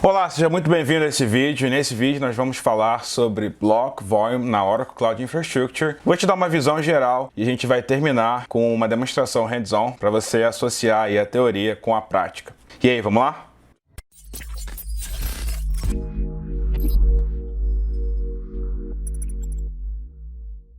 Olá, seja muito bem-vindo a esse vídeo. Nesse vídeo nós vamos falar sobre Block Volume na Oracle Cloud Infrastructure. Vou te dar uma visão geral e a gente vai terminar com uma demonstração hands-on para você associar aí a teoria com a prática. E aí, vamos lá?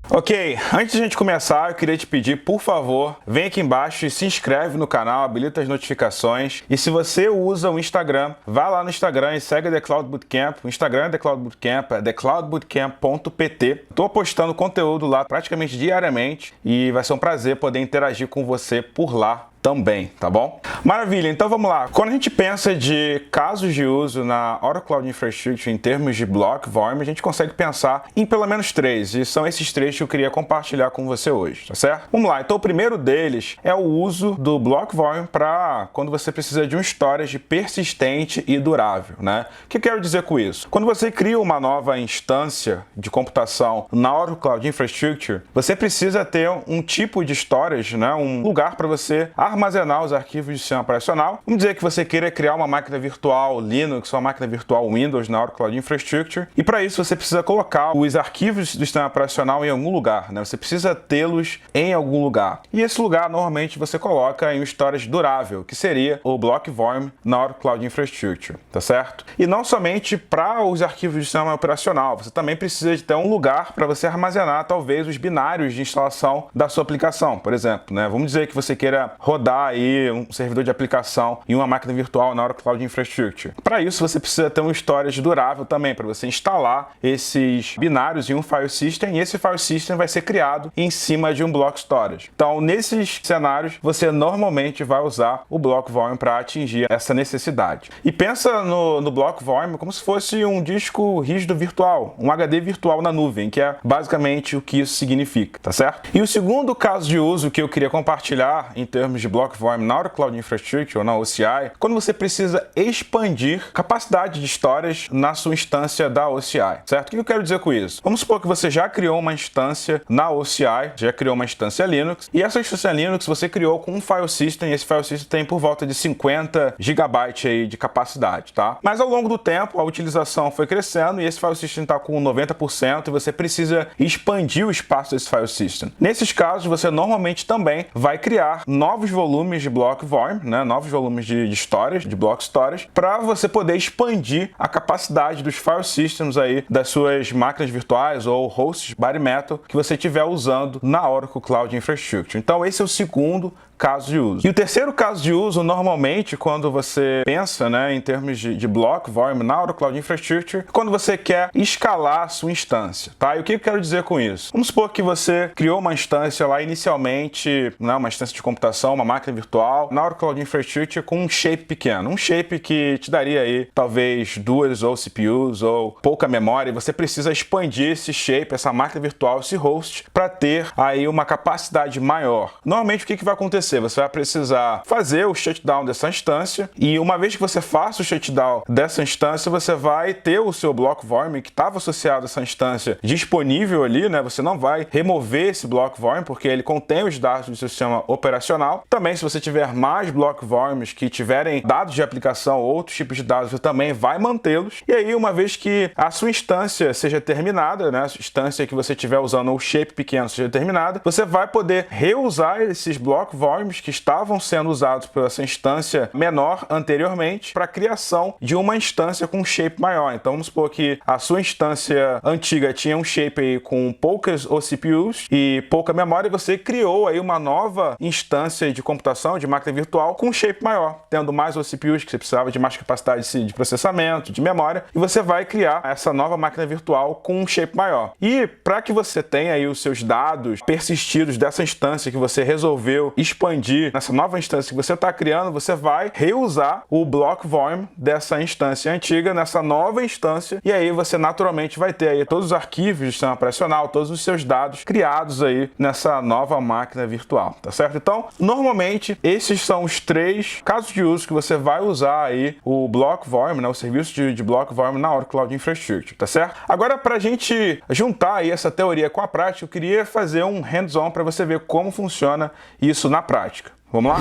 Ok, antes de a gente começar, eu queria te pedir, por favor, vem aqui embaixo e se inscreve no canal, habilita as notificações. E se você usa o Instagram, vai lá no Instagram e segue a The Cloud Bootcamp. O Instagram é The Cloud Bootcamp, é thecloudbootcamp.pt. Estou postando conteúdo lá praticamente diariamente e vai ser um prazer poder interagir com você por lá também, tá bom? Maravilha, então vamos lá. Quando a gente pensa de casos de uso na Oracle Cloud Infrastructure em termos de Block Volume, a gente consegue pensar em pelo menos três, e são esses três que eu queria compartilhar com você hoje, tá certo? Vamos lá, então o primeiro deles é o uso do Block Volume para quando você precisa de um storage persistente e durável, né? O que eu quero dizer com isso? Quando você cria uma nova instância de computação na Oracle Cloud Infrastructure, você precisa ter um tipo de storage, né? Um lugar para você armazenar os arquivos de sistema operacional. Vamos dizer que você queira criar uma máquina virtual Linux ou uma máquina virtual Windows na Oracle Cloud Infrastructure, e para isso você precisa colocar os arquivos do sistema operacional em algum lugar, né? Você precisa tê-los em algum lugar. E esse lugar normalmente você coloca em um storage durável, que seria o Block Volume na Oracle Cloud Infrastructure, tá certo? E não somente para os arquivos do sistema operacional, você também precisa de ter um lugar para você armazenar talvez os binários de instalação da sua aplicação, por exemplo, né? Vamos dizer que você queira rodar aí um servidor de aplicação em uma máquina virtual na Oracle Cloud Infrastructure. Para isso, você precisa ter um storage durável também, para você instalar esses binários em um file system, e esse file system vai ser criado em cima de um block storage. Então, nesses cenários, você normalmente vai usar o Block Volume para atingir essa necessidade. E pensa no Block Volume como se fosse um disco rígido virtual, um HD virtual na nuvem, que é basicamente o que isso significa, tá certo? E o segundo caso de uso que eu queria compartilhar em termos de Block Volume na Oracle Cloud Infrastructure ou na OCI, quando você precisa expandir capacidade de storage na sua instância da OCI, certo? O que eu quero dizer com isso? Vamos supor que você já criou uma instância na OCI, já criou uma instância Linux, e essa instância Linux você criou com um file system, e esse file system tem por volta de 50 GB aí de capacidade, tá? Mas ao longo do tempo, a utilização foi crescendo e esse file system está com 90% e você precisa expandir o espaço desse file system. Nesses casos, você normalmente também vai criar novos volumes de Block Volume, né? Novos volumes de storage, de block storage, para você poder expandir a capacidade dos file systems aí das suas máquinas virtuais ou hosts bare metal que você estiver usando na Oracle Cloud Infrastructure. Então esse é o segundo caso de uso. E o terceiro caso de uso, normalmente, quando você pensa, né, em termos de Block Volume na Oracle Cloud Infrastructure, quando você quer escalar a sua instância, tá? E o que eu quero dizer com isso? Vamos supor que você criou uma instância lá inicialmente, né, uma instância de computação, uma máquina virtual, na Oracle Cloud Infrastructure com um shape pequeno, um shape que te daria aí talvez duas ou CPUs ou pouca memória, e você precisa expandir esse shape, essa máquina virtual, esse host, para ter aí uma capacidade maior. Normalmente, o que vai acontecer? Você vai precisar fazer o shutdown dessa instância, e uma vez que você faça o shutdown dessa instância, você vai ter o seu Block Volume que estava associado a essa instância disponível ali, né? Você não vai remover esse Block Volume porque ele contém os dados do seu sistema operacional. Também, se você tiver mais Block Volumes que tiverem dados de aplicação ou outros tipos de dados, você também vai mantê-los. E aí, uma vez que a sua instância seja terminada, né? A instância que você estiver usando o shape pequeno seja terminada, você vai poder reusar esses Block Volumes que estavam sendo usados por essa instância menor anteriormente para a criação de uma instância com um shape maior. Então vamos supor que a sua instância antiga tinha um shape aí com poucas OCPUs e pouca memória, e você criou aí uma nova instância de computação, de máquina virtual, com um shape maior, tendo mais OCPUs, que você precisava de mais capacidade de processamento, de memória, e você vai criar essa nova máquina virtual com um shape maior. E para que você tenha aí os seus dados persistidos dessa instância que você resolveu expandir nessa nova instância que você está criando, você vai reusar o Block Volume dessa instância antiga nessa nova instância, e aí você naturalmente vai ter aí todos os arquivos do sistema operacional, todos os seus dados criados aí nessa nova máquina virtual, tá certo? Então, normalmente, esses são os três casos de uso que você vai usar aí o Block Volume, né, o serviço de Block Volume na Oracle Cloud Infrastructure, tá certo? Agora, para a gente juntar aí essa teoria com a prática, eu queria fazer um hands-on para você ver como funciona isso na prática. Vamos lá?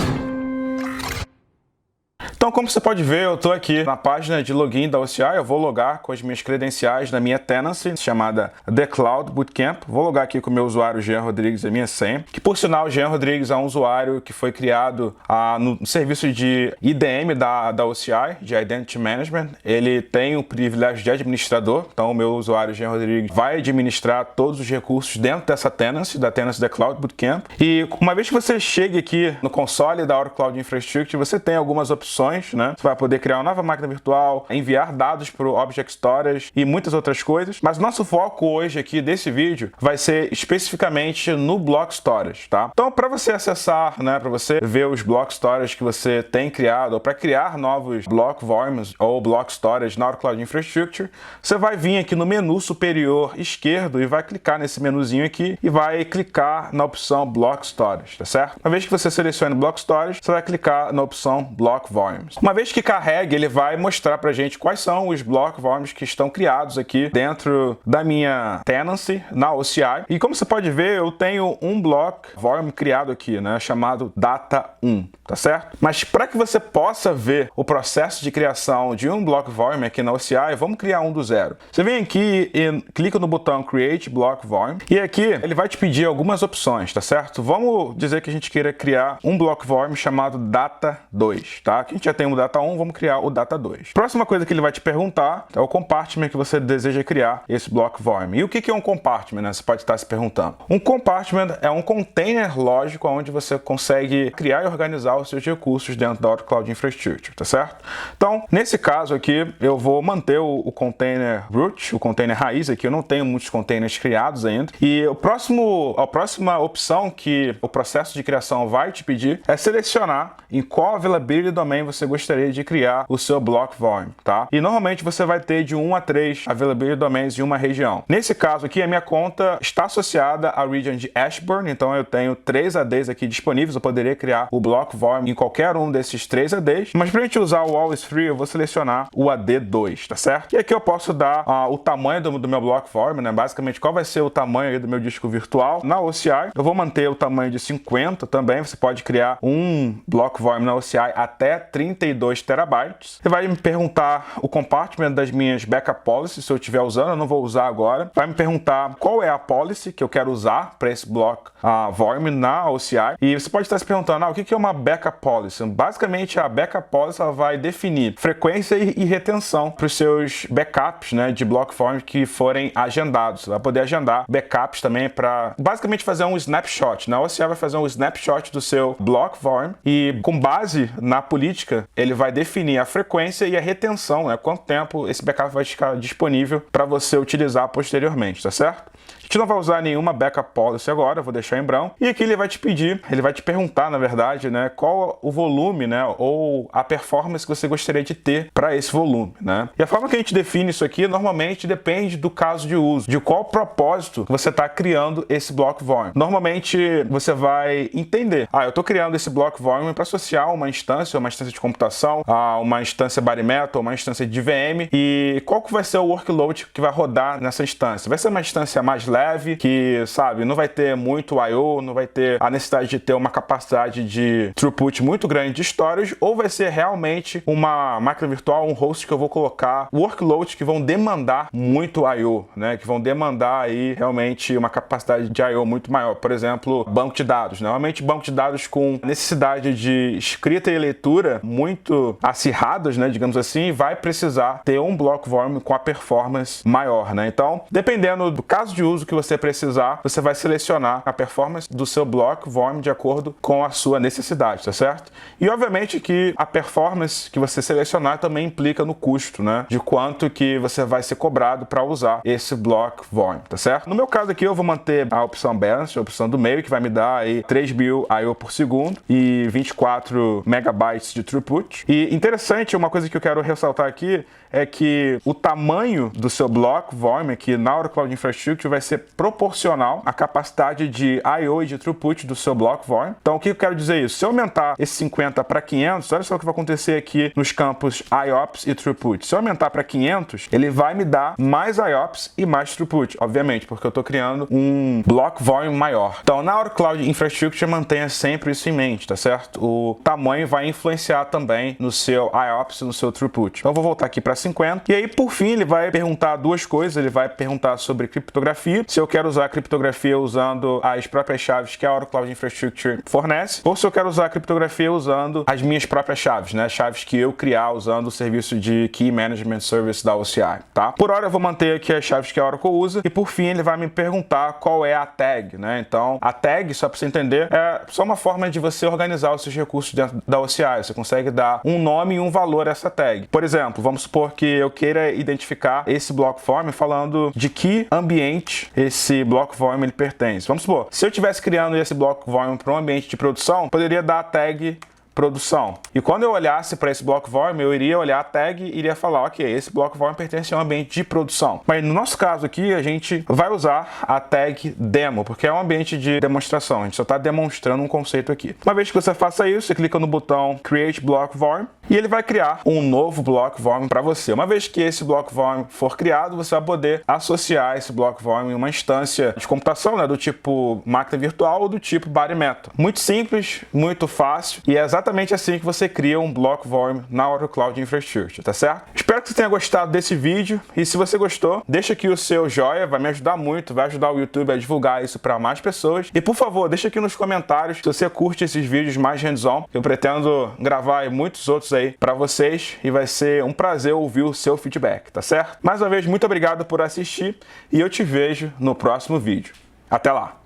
Então, como você pode ver, eu estou aqui na página de login da OCI. Eu vou logar com as minhas credenciais na minha tenancy, chamada The Cloud Bootcamp. Vou logar aqui com o meu usuário Jean Rodrigues, a minha senha. Que, por sinal, Jean Rodrigues é um usuário que foi criado no serviço de IDM da OCI, de Identity Management. Ele tem o privilégio de administrador, então o meu usuário Jean Rodrigues vai administrar todos os recursos dentro dessa tenancy, da tenancy The Cloud Bootcamp. E uma vez que você chegue aqui no console da Oracle Cloud Infrastructure, você tem algumas opções, né? Você vai poder criar uma nova máquina virtual, enviar dados para o Object Storage e muitas outras coisas. Mas o nosso foco hoje aqui desse vídeo vai ser especificamente no Block Storage, tá? Então, para você acessar, né, para você ver os Block Storage que você tem criado, ou para criar novos Block Volumes ou Block Storage na Oracle Cloud Infrastructure, você vai vir aqui no menu superior esquerdo e vai clicar nesse menuzinho aqui e vai clicar na opção Block Storage, tá certo? Uma vez que você selecione Block Storage, você vai clicar na opção Block Volumes. Uma vez que carregue, ele vai mostrar pra gente quais são os Block Volumes que estão criados aqui dentro da minha tenancy na OCI. E como você pode ver, eu tenho um Block Volume criado aqui, né, chamado Data 1, tá certo? Mas para que você possa ver o processo de criação de um Block Volume aqui na OCI, vamos criar um do zero. Você vem aqui e clica no botão Create Block Volume e aqui ele vai te pedir algumas opções, tá certo? Vamos dizer que a gente queira criar um Block Volume chamado Data 2, tá? Aqui a gente já tem o Data 1, vamos criar o Data 2. Próxima coisa que ele vai te perguntar é o compartment que você deseja criar esse Block Volume. E o que é um compartment, né? Você pode estar se perguntando. Um compartment é um container lógico onde você consegue criar e organizar os seus recursos dentro da Oracle Cloud Infrastructure, tá certo? Então, nesse caso aqui, eu vou manter o container root, o container raiz aqui. Eu não tenho muitos containers criados ainda. E a próxima opção que o processo de criação vai te pedir é selecionar em qual availability domain você gostaria de criar o seu Block Volume, tá? E normalmente você vai ter de 1 a 3 availability domains em uma região. Nesse caso aqui, a minha conta está associada à region de Ashburn, então eu tenho 3 ADs aqui disponíveis. Eu poderia criar o Block Volume em qualquer um desses 3 ADs, mas para a gente usar o Always Free, eu vou selecionar o AD2, tá certo? E aqui eu posso dar o tamanho do meu Block Volume, né? Basicamente, qual vai ser o tamanho aí do meu disco virtual. Na OCI, eu vou manter o tamanho de 50 também. Você pode criar um Block Volume na OCI até 32 terabytes. Você vai me perguntar o compartment das minhas backup policies, se eu estiver usando, eu não vou usar agora. Vai me perguntar qual é a policy que eu quero usar para esse Block Volume na OCI. E você pode estar se perguntando, o que é uma backup policy? Basicamente, a backup policy ela vai definir frequência e retenção para os seus backups, né, de Block Volume que forem agendados. Você vai poder agendar backups também para basicamente fazer um snapshot. Na OCI vai fazer um snapshot do seu Block Volume e com base na política, ele vai definir a frequência e a retenção, né, quanto tempo esse backup vai ficar disponível para você utilizar posteriormente, tá certo? A gente não vai usar nenhuma backup policy agora, eu vou deixar em branco. E aqui ele vai te pedir, ele vai te perguntar, na verdade, né, qual o volume, né, ou a performance que você gostaria de ter para esse volume, né? E a forma que a gente define isso aqui, normalmente depende do caso de uso, de qual propósito você está criando esse Block Volume. Normalmente você vai entender, eu estou criando esse Block Volume para associar uma instância de computação, a uma instância bare metal, uma instância de VM, e qual que vai ser o workload que vai rodar nessa instância? Vai ser uma instância mais leve, que, sabe, não vai ter muito I/O, não vai ter a necessidade de ter uma capacidade de throughput muito grande de storage, ou vai ser realmente uma máquina virtual, um host que eu vou colocar workloads que vão demandar muito I/O, né, que vão demandar aí realmente uma capacidade de I/O muito maior. Por exemplo, banco de dados. Normalmente banco de dados com necessidade de escrita e leitura muito acirradas, né, digamos assim, vai precisar ter um Block Volume com a performance maior, né? Então, dependendo do caso de uso que você precisar, você vai selecionar a performance do seu Block Volume de acordo com a sua necessidade, tá certo? E obviamente que a performance que você selecionar também implica no custo, né, de quanto que você vai ser cobrado para usar esse Block Volume, tá certo? No meu caso aqui, eu vou manter a opção Balance, a opção do meio, que vai me dar aí 3.000 I/O por segundo e 24 megabytes de throughput. E interessante, uma coisa que eu quero ressaltar aqui é que o tamanho do seu Block Volume aqui na Oracle Cloud Infrastructure vai ser proporcional à capacidade de I/O e de throughput do seu Block Volume. Então, o que eu quero dizer isso? Se eu aumentar esse 50 para 500, olha só o que vai acontecer aqui nos campos IOPS e Throughput. Se eu aumentar para 500, ele vai me dar mais IOPS e mais Throughput, obviamente, porque eu estou criando um Block Volume maior. Então, na Oracle Cloud Infrastructure, mantenha sempre isso em mente, tá certo? O tamanho vai influenciar também também no seu IOPS, no seu throughput. Então eu vou voltar aqui para 50. E aí, por fim, ele vai perguntar duas coisas. Ele vai perguntar sobre criptografia, se eu quero usar a criptografia usando as próprias chaves que a Oracle Cloud Infrastructure fornece, ou se eu quero usar a criptografia usando as minhas próprias chaves, né? Chaves que eu criar usando o serviço de Key Management Service da OCI, tá? Por hora eu vou manter aqui as chaves que a Oracle usa e por fim ele vai me perguntar qual é a tag, né? Então a tag, só para você entender, é só uma forma de você organizar os seus recursos dentro da OCI. Você consegue dar um nome e um valor a essa tag. Por exemplo, vamos supor que eu queira identificar esse block form falando de que ambiente esse block form ele pertence. Vamos supor, se eu estivesse criando esse block form para um ambiente de produção, poderia dar a tag produção. E quando eu olhasse para esse block form, eu iria olhar a tag e iria falar, ok, esse block form pertence a um ambiente de produção. Mas no nosso caso aqui, a gente vai usar a tag demo, porque é um ambiente de demonstração. A gente só está demonstrando um conceito aqui. Uma vez que você faça isso, você clica no botão Create Block Form e ele vai criar um novo block form para você. Uma vez que esse block form for criado, você vai poder associar esse block form em uma instância de computação, né, do tipo máquina virtual ou do tipo body metal. Muito simples, muito fácil e é exatamente assim que você cria um block form na Oracle Cloud Infrastructure, tá certo? Espero que você tenha gostado desse vídeo e se você gostou, deixa aqui o seu joinha, vai me ajudar muito, vai ajudar o YouTube a divulgar isso para mais pessoas. E por favor, deixa aqui nos comentários se você curte esses vídeos mais hands-on. Eu pretendo gravar muitos outros aí para vocês e vai ser um prazer ouvir o seu feedback, tá certo? Mais uma vez, muito obrigado por assistir e eu te vejo no próximo vídeo. Até lá!